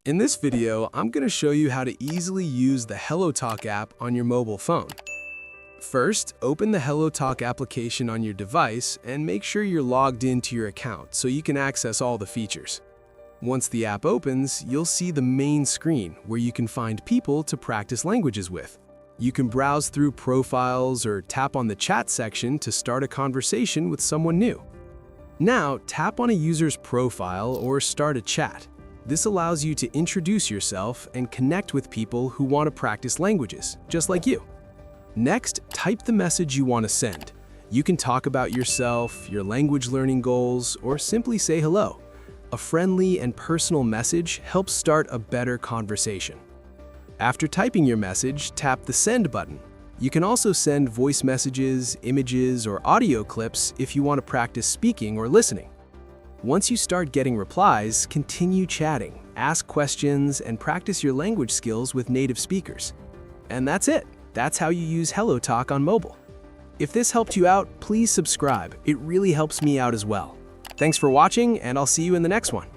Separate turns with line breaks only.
In this video, I'm going to show you how to easily use the HelloTalk app on your mobile phone. First, open the HelloTalk application on your device and make sure you're logged into your account so you can access all the features. Once the app opens, you'll see the main screen where you can find people to practice languages with. You can browse through profiles or tap on the chat section to start a conversation with someone new. Now, tap on a user's profile or start a chat. This allows you to introduce yourself and connect with people who want to practice languages, just like you. Next, type the message you want to send. You can talk about yourself, your language learning goals, or simply say hello. A friendly and personal message helps start a better conversation. After typing your message, tap the Send button. You can also send voice messages, images, or audio clips if you want to practice speaking or listening. Once you start getting replies, continue chatting, ask questions, and practice your language skills with native speakers. And that's it. That's how you use HelloTalk on mobile. If this helped you out, please subscribe. It really helps me out as well. Thanks for watching, and I'll see you in the next one.